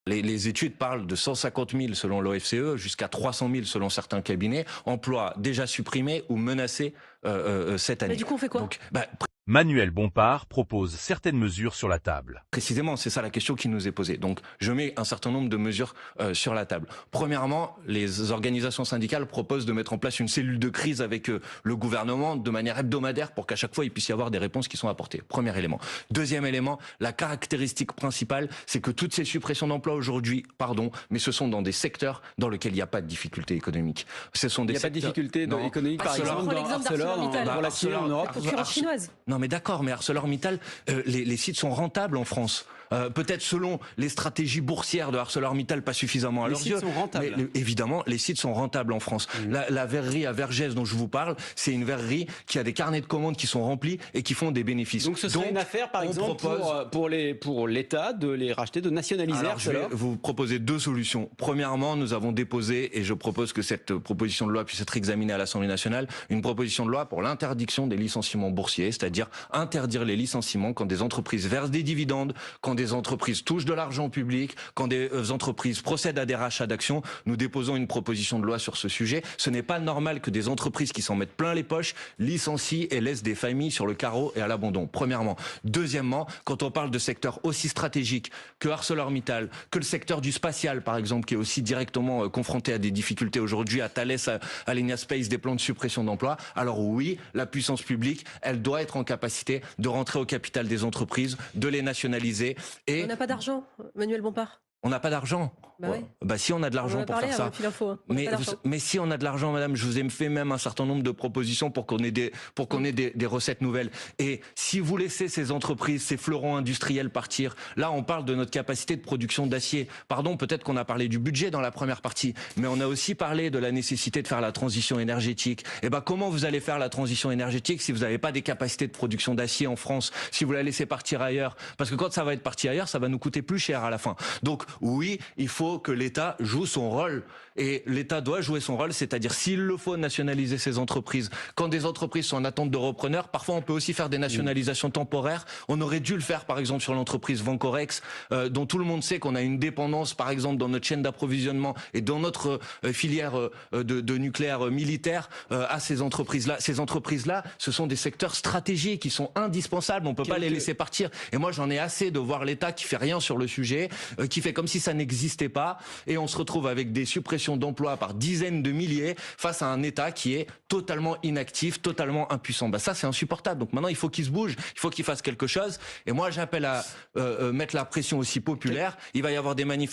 Les études parlent de 150 000 selon l'OFCE jusqu'à 300 000 selon certains cabinets, emplois déjà supprimés ou menacés cette année. Mais du coup, on fait quoi? Donc, Manuel Bompard propose certaines mesures sur la table. précisément, c'est ça la question qui nous est posée. Donc, je mets un certain nombre de mesures sur la table. Premièrement, les organisations syndicales proposent de mettre en place une cellule de crise avec le gouvernement de manière hebdomadaire pour qu'à chaque fois, il puisse y avoir des réponses qui sont apportées. Premier élément. Deuxième élément, la caractéristique principale, c'est que toutes ces suppressions d'emplois aujourd'hui, mais ce sont dans des secteurs dans lesquels il n'y a pas de difficulté économique. Ce sont des Il n'y a pas de difficulté économique, par exemple, dans Arcelor, dans la Chine, en Europe. Concurrence chinoise. Non mais d'accord, mais ArcelorMittal, les sites sont rentables en France. Peut-être selon les stratégies boursières de ArcelorMittal, pas suffisamment à leurs yeux. Les sites sont rentables. Mais évidemment, les sites sont rentables en France. La verrerie à Vergès dont je vous parle, c'est une verrerie qui a des carnets de commandes qui sont remplis et qui font des bénéfices. Donc ce serait une affaire, par exemple, pour l'État de les racheter, de nationaliser Alors, je vais Arcelor. vous proposer deux solutions. Premièrement, nous avons déposé, et je propose que cette proposition de loi puisse être examinée à l'Assemblée nationale, une proposition de loi pour l'interdiction des licenciements boursiers, c'est-à-dire interdire les licenciements quand des entreprises versent des dividendes, quand des entreprises touchent de l'argent public, quand des entreprises procèdent à des rachats d'actions. Nous déposons une proposition de loi sur ce sujet. Ce n'est pas normal que des entreprises qui s'en mettent plein les poches licencient et laissent des familles sur le carreau et à l'abandon. Premièrement. Deuxièmement, quand on parle de secteurs aussi stratégiques que ArcelorMittal, que le secteur du spatial par exemple, qui est aussi directement confronté à des difficultés aujourd'hui, à Thales, à Alenia Space, des plans de suppression d'emplois, alors oui, la puissance publique, elle doit être en capacité de rentrer au capital des entreprises, de les nationaliser. Et On n'a pas d'argent, Manuel Bompard. on n'a pas d'argent. Bah oui. Bah si on a de l'argent pour faire ça. Mais si on a de l'argent, madame, je vous ai fait même un certain nombre de propositions pour qu'on ait des recettes nouvelles. Et si vous laissez ces entreprises, ces fleurons industriels partir, là on parle de notre capacité de production d'acier. Pardon, peut-être qu'on a parlé du budget dans la première partie, mais on a aussi parlé de la nécessité de faire la transition énergétique. Et ben comment vous allez faire la transition énergétique si vous n'avez pas des capacités de production d'acier en France, si vous la laissez partir ailleurs? Parce que quand ça va être parti ailleurs, ça va nous coûter plus cher à la fin. Donc oui, il faut que l'État joue son rôle. Et l'État doit jouer son rôle, c'est-à-dire s'il le faut nationaliser ces entreprises. Quand des entreprises sont en attente de repreneurs, parfois on peut aussi faire des nationalisations temporaires. On aurait dû le faire par exemple sur l'entreprise Vancorex, dont tout le monde sait qu'on a une dépendance par exemple dans notre chaîne d'approvisionnement et dans notre filière de nucléaire militaire à ces entreprises-là. Ces entreprises-là, ce sont des secteurs stratégiques qui sont indispensables. On peut pas les laisser partir. Et moi j'en ai assez de voir l'État qui fait rien sur le sujet, qui fait comme si ça n'existait pas, et on se retrouve avec des suppressions d'emplois par dizaines de milliers face à un État qui est totalement inactif, totalement impuissant. Bah ça c'est insupportable. Donc maintenant il faut qu'il se bouge, il faut qu'il fasse quelque chose. Et moi j'appelle à mettre la pression aussi populaire. Il va y avoir des manifestations